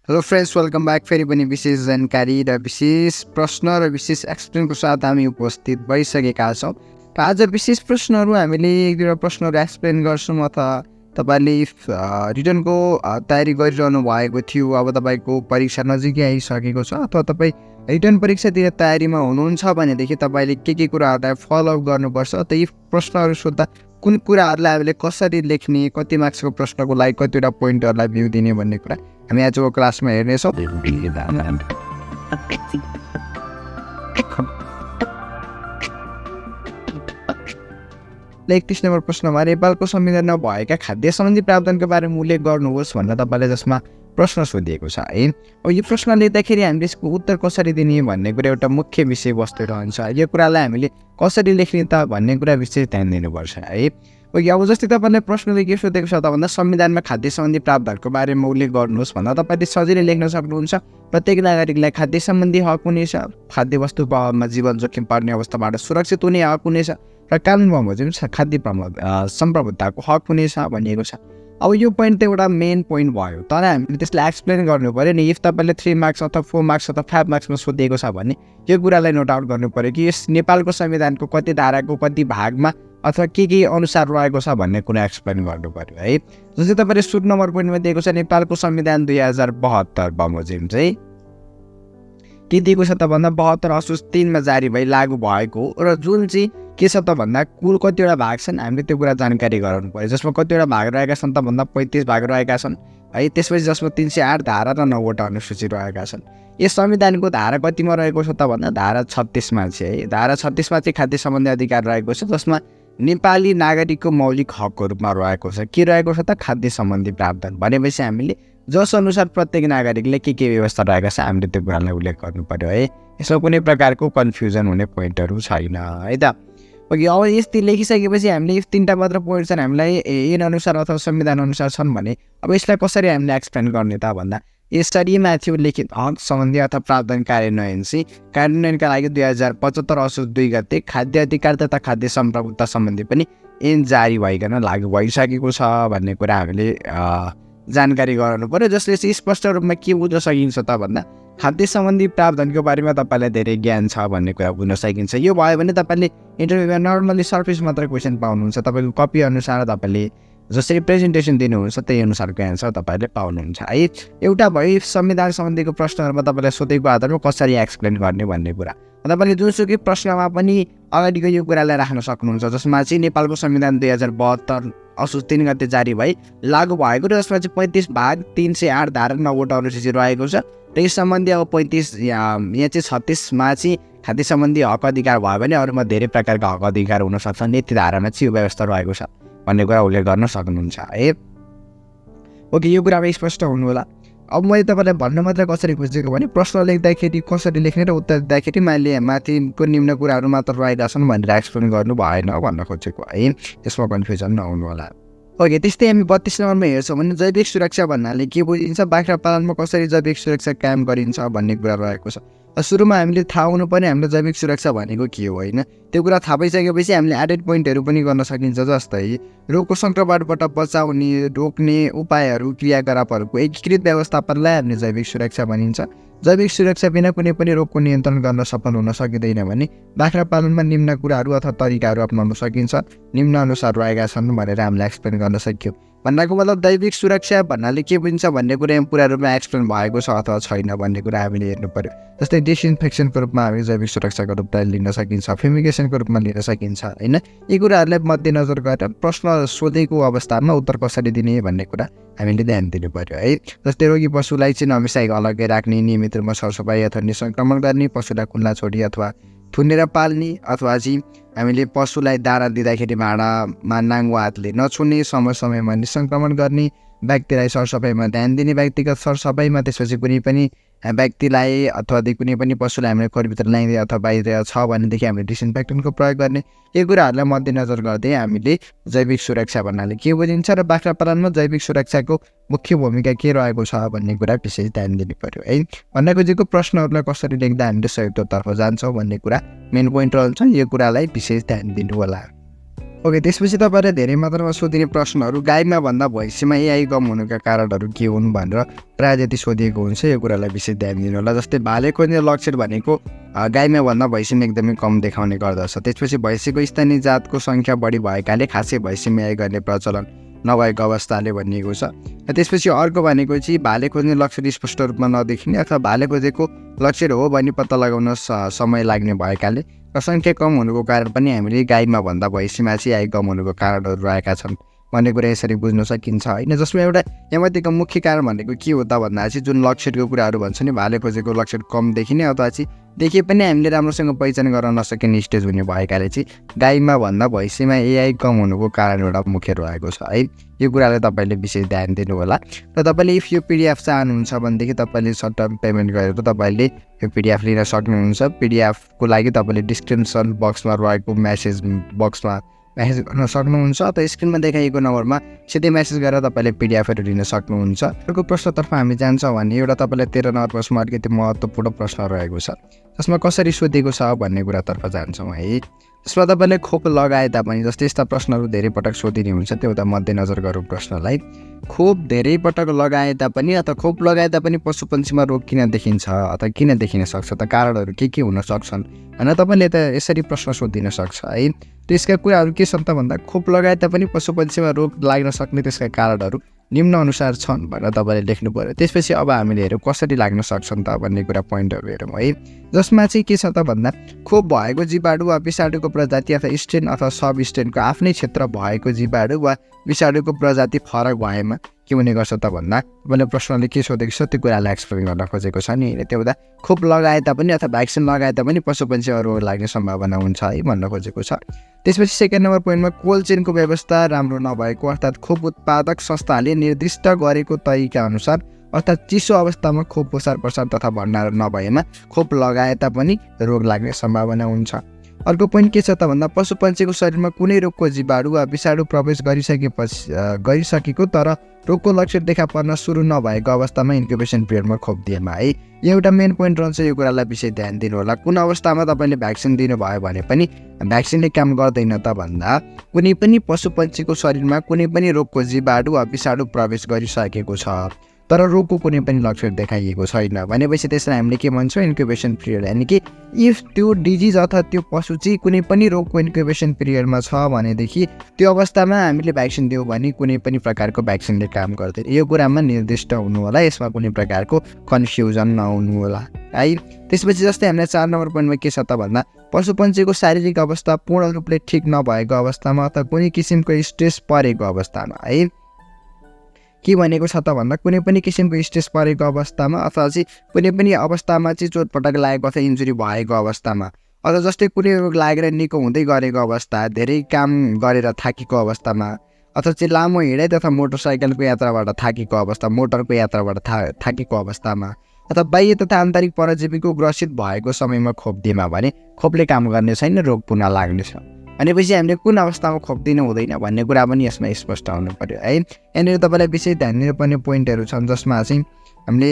Hello friends, welcome back. फेरि पनि विशेष जानकारी र विशेष प्रश्न र विशेष एक्सप्लेनको साथ हामी उपस्थित भइसकेका छौँ। र आज विशेष प्रश्नहरू हामीले एक दुईवटा प्रश्नहरू एक्सप्लेन गर्छौँ। अथवा तपाईँले रिटर्नको तयारी गरिरहनु भएको थियो, अब तपाईँको परीक्षा नजिकै आइसकेको छ, अथवा तपाईँ रिटर्न परीक्षातिर तयारीमा हुनुहुन्छ भनेदेखि तपाईँले के कुराहरूलाई फलोअप गर्नुपर्छ, त यी प्रश्नहरू सोद्धा कुन कुराहरूलाई हामीले कसरी लेख्ने, कति मार्क्सको प्रश्नको लागि कतिवटा पोइन्टहरूलाई भ्यू दिने भन्ने कुरा हामी आजको क्लासमा हेर्नेछौँ। ल 31 नम्बर प्रश्नमा नेपालको संविधानमा भएका खाद्य सम्बन्धी प्रावधानको बारेमा उल्लेख गर्नुहोस् भनेर तपाईँले जसमा प्रश्न सोधिएको छ है। अब यो प्रश्न लेख्दाखेरि हामीले यसको उत्तर कसरी दिने भन्ने कुरा एउटा मुख्य विषयवस्तु रहन्छ। यो कुरालाई हामीले कसरी लेख्ने त भन्ने कुरा विशेष ध्यान दिनुपर्छ है। अब जस्तै तपाईँले प्रश्नले के सोधेको छ त भन्दा संविधानमा खाद्य सम्बन्धी प्रावधानको बारेमा उल्लेख गर्नुहोस् भन्दा तपाईँले सजिलै लेख्न सक्नुहुन्छ। प्रत्येक नागरिकलाई खाद्य सम्बन्धी हक हुनेछ, खाद्य वस्तु अभावमा जीवन जोखिम पर्ने अवस्थाबाट सुरक्षित हुने हक हुनेछ र कानुन बमोजिम खाद्य सम्प्रभुताको हक हुनेछ भनिएको छ। अब यो पोइन्ट त एउटा मेन पोइन्ट भयो, तर हामीले त्यसलाई एक्सप्लेन गर्नु पऱ्यो नि। इफ तपाईँले 3 मार्क्स अथवा 4 मार्क्स अथवा 5 मार्क्समा सोधिएको छ भने यो कुरालाई नोट आउट गर्नु पऱ्यो कि यस नेपालको संविधानको कति धाराको कति भागमा अथवा के अनुसार रहेको छ भन्ने कुरा एक्सप्लेन गर्नु पऱ्यो है। जस्तै तपाईँले सुट नम्बर पोइन्टमा दिएको छ नेपालको संविधान 2072 बमोजिम चाहिँ के दिएको छ त भन्दा 72 असोज 3 मा जारी भई लागू भएको र जुन चाहिँ के छ त भन्दा कुल कतिवटा भाग छन् हामीले त्यो कुरा जानकारी गराउनु पर्यो। जसमा कतिवटा भाग रहेका छन् त भन्दा 35 भाग रहेका छन् है। त्यसपछि जसमा 308 धारा र 9 वटा अनुसूची रहेका छन्। यस संविधानको धारा कतिमा रहेको छ त भन्दा धारा 36 मा चाहिँ है। धारा 36 मा चाहिँ खाद्य सम्बन्धी अधिकार रहेको छ, जसमा नेपाली नागरिकको मौलिक हकको रूपमा रहेको छ। के रहेको छ त खाद्य सम्बन्धी प्रावधान भनेपछि हामीले जस अनुसार प्रत्येक नागरिकले के व्यवस्था रहेका छ हामीले त्यो कुरालाई उल्लेख गर्नु पर्यो है। यसमा कुनै प्रकारको कन्फ्युजन हुने पोइन्टहरू छैन है त। अब यस्तै लेखिसकेपछि हामीले यो 3टा मात्र पोइन्ट छन् हामीलाई ऐन अनुसार अथवा संविधान अनुसार छन् भने अब यसलाई कसरी हामीले एक्सप्लेन गर्ने त भन्दा यसरी माथि उल्लेखित हक सम्बन्धी अथवा प्रावधान कार्यान्वयनका लागि 2075 असोज 2 गते खाद्य अधिकार तथा खाद्य सम्प्रभुता सम्बन्धी पनि ऐन जारी भइकन लागू भइसकेको छ भन्ने कुरा हामीले जानकारी गराउनु पर्यो। जसले चाहिँ स्पष्ट रूपमा के बुझ्न सकिन्छ त भन्दा खाद्य सम्बन्धी प्रावधानको बारेमा तपाईँलाई धेरै ज्ञान छ भन्ने कुरा बुझ्न सकिन्छ। यो भयो भने तपाईँले इन्टरभ्यूमा नर्मली सर्फेस मात्र क्वेसन पाउनुहुन्छ। तपाईँको कपी अनुसार तपाईँले जसरी प्रेजेन्टेसन दिनुहुन्छ त्यही अनुसारको एन्सर तपाईँले पाउनुहुन्छ है। एउटा भयो संविधान सम्बन्धीको प्रश्नहरूमा तपाईँलाई सोधेको आधारमा कसरी एक्सप्लेन गर्ने भन्ने कुरा। तपाईँले जुनसुकै प्रश्नमा पनि अगाडिको यो कुरालाई राख्न सक्नुहुन्छ, जसमा चाहिँ नेपालको संविधान 2072 असोज 3 गते जारी भई लागू भएको र जसमा चाहिँ 35 भाग 308 धारा 9 वटा अनुसूची रहेको छ। र यस सम्बन्धी अब 35 यहाँ चाहिँ 36 मा चाहिँ खाद्य सम्बन्धी हक अधिकार भयो भने अरूमा धेरै प्रकारका हक अधिकार हुन सक्छन्। यति धारामा चाहिँ यो व्यवस्था रहेको छ भन्ने कुरा उल्लेख गर्न सक्नुहुन्छ है। ओके, यो कुरामा स्पष्ट हुनु होला। अब मैले तपाईँलाई भन्न मात्र कसरी खोजेको भने प्रश्न लेख्दाखेरि कसरी लेख्ने र उत्तर दिँदाखेरि मैले माथिको निम्न कुराहरू मात्र रहेका छन् भनेर एक्सप्लेन गर्नु भएन भन्न खोजेको है। यसमा कन्फ्युजन नहुनु होला। ओके, त्यस्तै हामी 32 नम्बरमा हेर्छौँ भने जैविक सुरक्षा भन्नाले के बुझिन्छ, बाख्रा पालनमा कसरी जैविक सुरक्षा कायम गरिन्छ भन्ने कुरा रहेको छ। सुरुमा हामीले थाहा हुनु पर्ने हामीले जैविक सुरक्षा भनेको के हो होइन। त्यो कुरा थाहा भइसकेपछि हामीले एडेड पोइन्टहरू पनि गर्न सकिन्छ। जस्तै रोगको सङ्क्रमणबाट बचाउने रोक्ने उपायहरू क्रियाकलापहरूको एकीकृत व्यवस्थापनलाई हामीले जैविक सुरक्षा भनिन्छ। जैविक सुरक्षा बिना कुनै पनि रोगको नियन्त्रण गर्न सफल हुन सकिँदैन भने बाख्रा पालनमा निम्न कुराहरू अथवा तरिकाहरू अपनाउन सकिन्छ, निम्न अनुसार रहेका छन् भनेर हामीले एक्सप्लेन गर्न सक्यौँ। भन्नाको मतलब जैविक सुरक्षा भन्नाले के बुझिन्छ भन्ने कुरा पुरा रूपमा एक्सप्लेन भएको छ अथवा छैन भन्ने कुरा हामीले हेर्नु पर्यो। जस्तै डिसइन्फेक्सनको रूपमा हामी जैविक सुरक्षाको रूपमा लिन सकिन्छ, फ्युमिगेसनको रूपमा लिन सकिन्छ होइन। यी कुराहरूलाई मध्यनजर गरेर प्रश्न सोधेको अवस्थामा उत्तर कसरी दिने भन्ने कुरा हामीले ध्यान दिनु पर्यो है। जस्तै रोगी पशुलाई चाहिँ हमेसा अलग्गै राख्ने, नियमित रूपमा सरसफाइ अथवा निसङ्क्रमण गर्ने, पशुलाई खुल्ला छोडी अथवा थुनेर पाल्ने, अथवा चाहिँ हामीले पशुलाई दाना दिँदाखेरि भाँडामा नाङ्गो हातले नछुने, समयमा निसङ्क्रमण गर्ने, व्यक्तिलाई सरसफाइमा ध्यान दिने, व्यक्तिगत सरसफाइमा, त्यसपछि कुनै पनि व्यक्तिलाई अथवा कुनै पनि पशुलाई हामीले खोरभित्र ल्याइदिए अथवा बाहिर छ भनेदेखि हामीले डिसइन्फेक्टेन्टको प्रयोग गर्ने। यो कुराहरूलाई मध्यनजर गर्दै हामीले जैविक सुरक्षा भन्नाले के बुझिन्छ र बाख्रा पालनमा जैविक सुरक्षाको मुख्य भूमिका के रहेको छ भन्ने कुरा विशेष ध्यान दिनु पर्यो है। भन्न खोजेको प्रश्नहरूलाई कसरी लेख्दा हामीले सहयोगतर्फ जान्छौँ भन्ने कुरा मेन पोइन्ट रहन्छ। यो कुरालाई विशेष ध्यान दिनु होला। ओके, त्यसपछि तपाईँले धेरै मात्रामा सोधिने प्रश्नहरू गाईमा भन्दा भैँसीमा एआई कम हुनुका कारणहरू के हुन् भनेर प्रायः जति सोधिएको हुन्छ। यो कुरालाई विशेष ध्यान दिनु होला। जस्तै भाले खोज्ने लक्षण भनेको गाईमा भन्दा भैँसीमा एकदमै कम देखाउने गर्दछ। त्यसपछि भैँसीको स्थानीय जातको सङ्ख्या बढी भएकाले खासै भैँसीमा एआई गर्ने प्रचलन नभएको अवस्थाले भनिएको छ। त्यसपछि अर्को भनेको चाहिँ भाले खोज्ने लक्षण स्पष्ट रूपमा नदेखिने अथवा भाले खोजेको लक्षण हो भनी पत्ता लगाउन समय लाग्ने भएकाले र सङ्ख्या कम हुनुको कारण पनि हामीले गाईमा भन्दा भैँसीमा चाहिँ एआई कम हुनुको कारणहरू रहेका छन् भन्ने कुरा यसरी बुझ्न सकिन्छ होइन। जसमा एउटा यहाँमध्येको मुख्य कारण भनेको के हो त भन्दा चाहिँ जुन लक्षणको कुराहरू भन्छ नि, भाले खोजेको लक्षण कम देखिने अथवा चाहिँ देखिए पनि हामीले राम्रोसँग पहिचान गर्न नसकिने स्टेज हुने भएकाले चाहिँ गाईमा भन्दा भैँसीमा एआई कम हुनुको कारण एउटा मुख्य रहेको छ है। यो कुरालाई तपाईँले विशेष ध्यान दिनु होला। र तपाईँले इफ यो पिडिएफ चाहनुहुन्छ भनेदेखि तपाईँले सर्ट टर्म पेमेन्ट गरेर तपाईँले यो पिडिएफ लिन सक्नुहुन्छ। पिडिएफको लागि तपाईँले डिस्क्रिप्सन बक्समा रहेको मेसेज बक्समा मेसेज गर्न सक्नुहुन्छ अथवा स्क्रिनमा देखाइएको नम्बरमा सिधै मेसेज गरेर तपाईँले पिडिएफहरू लिन सक्नुहुन्छ। अर्को प्रश्नतर्फ हामी जान्छौँ भने एउटा तपाईँलाई 13 नम्बर प्रश्नमा अलिकति महत्त्वपूर्ण प्रश्न रहेको छ, जसमा कसरी सोधेको छ भन्ने कुरातर्फ जान्छौँ है। जसमा तपाईँले खोप लगाए तापनि जस्तै यस्ता प्रश्नहरू धेरै पटक सोधिने हुन्छ, त्यो त मध्यनजर गरौँ प्रश्नलाई। खोप धेरै पटक लगाए तापनि अथवा खोप लगाए तापनि पशुपन्छीमा रोग किन देखिन्छ अथवा किन देखिन सक्छ त, कारणहरू के हुन सक्छन् भनेर तपाईँले त यसरी प्रश्न सोधिन सक्छ है। त्यसका कुराहरू के छन् त भन्दा खोप लगाए तापनि पशुपन्छीमा रोग लाग्न सक्ने त्यसका कारणहरू निम्न अनुसार छन् भनेर तपाईँले लेख्नु पर्यो। त्यसपछि अब हामीले हेरौँ कसरी लाग्न सक्छन् त भन्ने कुरा पोइन्टहरू हेरौँ है। जसमा चाहिँ के छ त भन्दा खोप भएको जीवाणु वा विषाणुको प्रजाति अथवा स्ट्रेन अथवा सब स्ट्रेनको आफ्नै क्षेत्र भएको जीवाणु वा विषाणुको प्रजाति फरक भएमा के हुने गर्छ त भन्दा तपाईँले प्रश्नले के सोधेको छ त्यो कुरालाई एक्सप्लेन गर्न खोजेको छ नि। त्यो हुँदा खोप लगाए तापनि अथवा भ्याक्सिन लगाए तापनि पशुपन्छीमा रोग लाग्ने सम्भावना हुन्छ है भन्न खोजेको छ। त्यसपछि सेकेन्ड नम्बर पोइन्टमा कोल्ड चेनको व्यवस्था राम्रो नभएको अर्थात् खोप उत्पादक संस्थाले निर्दिष्ट गरेको तरिका अनुसार अर्थात् चिसो अवस्थामा खोप ओसार प्रसार तथा भण्डारण नभएमा खोप लगाए तापनि रोग लाग्ने सम्भावना हुन्छ। अर्को पोइन्ट के छ त भन्दा पशुपन्छीको शरीरमा कुनै रोगको जीवाणु वा विषाणु प्रवेश गरिसकेको तर रोगको लक्षण देखा पर्न सुरु नभएको अवस्थामा इन्क्युबेसन पिरियडमा खोप दिएमा है। यो एउटा मेन पोइन्ट रहन्छ। यो कुरालाई विशेष ध्यान दिनु होला। कुन अवस्थामा तपाईँले भ्याक्सिन दिनुभयो भने पनि भ्याक्सिनले काम गर्दैन त भन्दा कुनै पनि पशुपन्छीको शरीरमा कुनै पनि रोगको जीवाणु वा विषाणु प्रवेश गरिसकेको छ तर रोगको कुनै पनि लक्षण देखाइएको छैन भनेपछि त्यसलाई हामीले के भन्छौँ, इन्क्युबेसन पिरियड। यानि कि इफ त्यो डिजिज अथवा त्यो पशु चाहिँ कुनै पनि रोगको इन्क्युबेसन पिरियडमा छ भनेदेखि त्यो अवस्थामा हामीले भ्याक्सिन दियौँ भने कुनै पनि प्रकारको भ्याक्सिनले काम गर्दैन। यो कुरामा निर्दिष्ट हुनु होला, यसमा कुनै प्रकारको कन्फ्युजन नहुनु होला है। त्यसपछि जस्तै हामीलाई 4 नम्बर पोइन्टमा के छ त भन्दा पशुपन्छीको शारीरिक अवस्था पूर्ण रूपले ठिक नभएको अवस्थामा अथवा कुनै किसिमको स्ट्रेस परेको अवस्थामा है। के भनेको छ त भन्दा कुनै पनि किसिमको स्ट्रेस परेको अवस्थामा अथवा चाहिँ कुनै पनि अवस्थामा चाहिँ चोटपटक लागेको अथवा इन्जुरी भएको अवस्थामा अथवा जस्तै कुनै रोग लागेर निको हुँदै गरेको अवस्था, धेरै काम गरेर थाकेको अवस्थामा अथवा चाहिँ लामो हिँडाइ तथा मोटरसाइकलको यात्राबाट थाकेको अवस्था, मोटरको यात्राबाट थाकेको अवस्थामा अथवा बाह्य तथा आन्तरिक परजीवीको ग्रसित भएको समयमा खोप दिएमा भने खोपले काम गर्ने छैन, रोग पुनः लाग्नेछ भनेपछि हामीले कुन अवस्थामा खोप दिनु हुँदैन भन्ने कुरा पनि यसमा स्पष्ट हुनु पर्यो है। यहाँनिर तपाईँलाई विशेष ध्यान दिनुपर्ने पोइन्टहरू छन् जसमा चाहिँ हामीले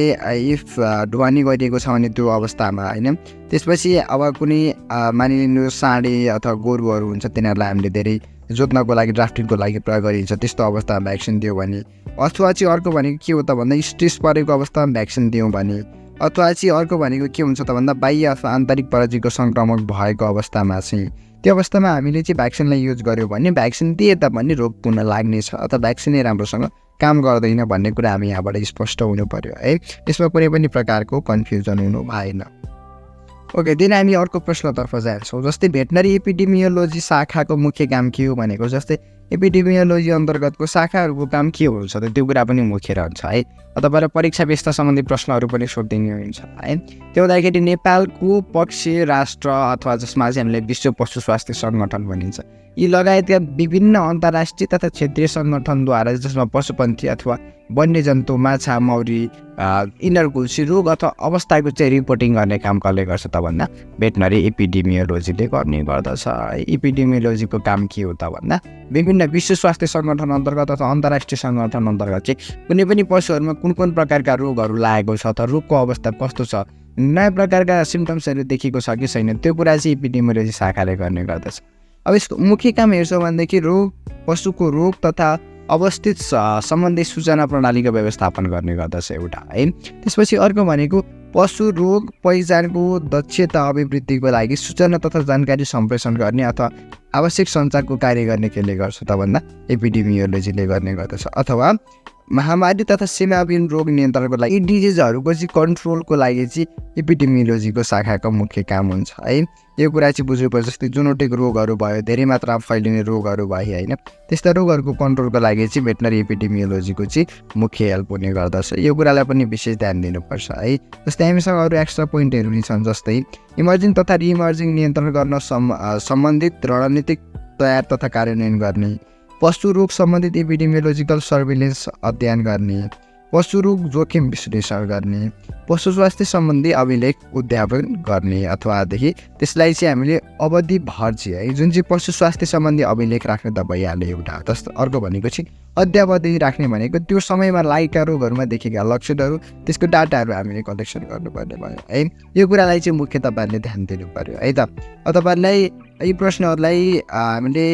इफ ढुवानी गरिएको छ भने त्यो अवस्थामा होइन। त्यसपछि अब कुनै मानिलिनु साँडे अथवा गोरुहरू हुन्छ तिनीहरूलाई हामीले धेरै जोत्नको लागि ड्राफ्टिङको लागि प्रयोग गरिन्छ, त्यस्तो अवस्थामा भ्याक्सिन दियो भने अथवा चाहिँ अर्को भनेको के हो त भन्दा स्ट्रेस परेको अवस्थामा भ्याक्सिन दियौँ भने अथवा चाहिँ अर्को भनेको के हुन्छ त भन्दा बाह्य अथवा आन्तरिक परजीवीको सङ्क्रमण भएको अवस्थामा चाहिँ त्यो अवस्थामा हामीले चाहिँ भ्याक्सिनलाई युज गर्यो भने भ्याक्सिन दिए तापनि रोग पुनः लाग्नेछ अथवा भ्याक्सिनै राम्रोसँग काम गर्दैन भन्ने कुरा हामी यहाँबाट स्पष्ट हुनु पर्यो है। यसमा कुनै पनि प्रकारको कन्फ्युजन हुनु भएन। ओके, दिन हामी अर्को प्रश्नतर्फ जान्छौँ। जस्तै भेटनरी एपिडेमियोलोजी शाखाको मुख्य काम के हो भनेको जस्तै एपिडेमियोलोजी अन्तर्गतको शाखाहरूको काम के हुन्छ त त्यो कुरा पनि मुख्य रहन्छ है। तपाईँलाई परीक्षा व्यवस्था सम्बन्धी प्रश्नहरू पनि सोधिने हुन्छ है। त्यो हुँदाखेरि नेपालको पक्षीय राष्ट्र अथवा जसमा चाहिँ हामीले विश्व पशु स्वास्थ्य सङ्गठन भनिन्छ, यी लगायतका विभिन्न अन्तर्राष्ट्रिय तथा क्षेत्रीय सङ्गठनद्वारा जसमा पशुपन्छी अथवा वन्यजन्तु, माछा, मौरी, यिनीहरूको रोग अथवा अवस्थाको चाहिँ रिपोर्टिङ गर्ने काम कसले गर्छ त भन्दा भेटनरी एपिडेमियोलोजीले गर्ने गर्दछ। एपिडेमियोलोजीको काम के हो त भन्दा विभिन्न विश्व स्वास्थ्य सङ्गठन अन्तर्गत अथवा अन्तर्राष्ट्रिय सङ्गठन अन्तर्गत चाहिँ कुनै पनि पशुहरूमा कुन कुन प्रकारका रोगहरू लागेको छ अथवा रोगको अवस्था कस्तो छ, नयाँ प्रकारका सिम्टम्सहरू देखिएको छ कि छैन, त्यो कुरा चाहिँ एपिडेमियोलोजी शाखाले गर्ने गर्दछ। अब यसको मुख्य काम हेर्छौँ भनेदेखि पशुको रोग तथा अवस्थित सम्बन्धी सूचना प्रणालीको व्यवस्थापन गर्ने गर्दछ एउटा है। त्यसपछि अर्को भनेको पशु रोग पहिचानको दक्षता अभिवृद्धिको लागि सूचना तथा जानकारी सम्प्रेषण गर्ने अथवा आवश्यक सञ्चारको कार्य गर्ने केले गर्छ त भन्दा एपिडेमियोलोजीले गर्ने गर्दछ। अथवा महामारी तथा सीमाविहीन रोग नियन्त्रणको लागि यी डिजिजहरूको चाहिँ कन्ट्रोलको लागि चाहिँ एपिडेमियोलोजीको शाखाको मुख्य काम हुन्छ है। यो कुरा चाहिँ बुझ्नुपर्छ। जस्तै जुनोटिक रोगहरू भयो, धेरै मात्रामा फैलिने रोगहरू भयो होइन, त्यस्ता रोगहरूको कन्ट्रोलको लागि चाहिँ भेटनरी एपिडेमियोलोजीको चाहिँ मुख्य हेल्प हुने गर्दछ। यो कुरालाई पनि विशेष ध्यान दिनुपर्छ है। जस्तै हामीसँग अरू एक्स्ट्रा पोइन्टहरू पनि छन्, जस्तै इमर्जिङ तथा रिइमर्जिङ नियन्त्रण गर्न सम्बन्धित रणनीतिक तयार तथा कार्यान्वयन गर्ने, पशु रोग सम्बन्धित एपिडेमियोलोजिकल सर्भिलेन्स अध्ययन गर्ने, पशु रोग जोखिम विश्लेषण गर्ने, पशु स्वास्थ्य सम्बन्धी अभिलेख उद्यापन गर्ने अथवादेखि त्यसलाई चाहिँ हामीले अवधि भर्ची है, जुन चाहिँ पशु स्वास्थ्य सम्बन्धी अभिलेख राख्ने त भइहाल्यो एउटा। जस्तो अर्को भनेको चाहिँ अद्यावधि राख्ने भनेको त्यो समयमा लागेका रोगहरूमा देखेका लक्षणहरू, त्यसको डाटाहरू हामीले कलेक्सन गर्नुपर्ने भयो है। यो कुरालाई चाहिँ मुख्य तपाईँहरूले ध्यान दिनु पर्यो है त। तपाईँहरूलाई यी प्रश्नहरूलाई हामीले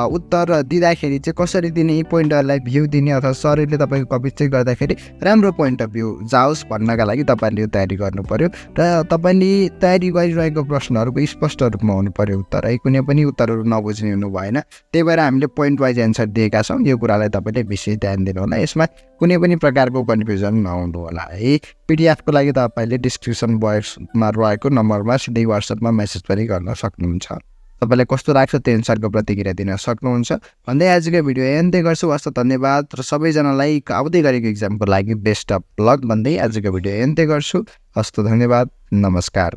उत्तर दिँदाखेरि चाहिँ कसरी दिने, यी पोइन्टहरूलाई भ्यू दिने अथवा सरले तपाईँको कपी चेक गर्दाखेरि राम्रो पोइन्ट अफ भ्यू जाओस् भन्नका लागि तपाईँले यो तयारी गर्नु पर्यो र तपाईँले तयारी गरिरहेको प्रश्नहरूको स्पष्ट रूपमा हुनु पर्यो उत्तर है। कुनै पनि उत्तरहरू नबुझ्ने हुनु भएन। त्यही भएर हामीले पोइन्ट वाइज एन्सर दिएका छौँ। यो कुरालाई तपाईँले विशेष ध्यान दिनु होला। यसमा कुनै पनि प्रकारको कन्फ्युजन नहुनु होला है। पिडिएफको लागि तपाईँले डिस्क्रिप्सन बक्समा रहेको नम्बरमा सिधै वाट्सएपमा मेसेज पनि गर्न सक्नुहुन्छ। तपाईँलाई कस्तो लाग्छ त्यो अनुसारको प्रतिक्रिया दिन सक्नुहुन्छ भन्दै आजको भिडियो एन्दै गर्छु। हस्त धन्यवाद र सबैजनालाई आउँदै गरेको इक्जामको लागि बेस्ट अफ लक भन्दै आजको भिडियो एन्दै गर्छु। हस्त धन्यवाद, नमस्कार।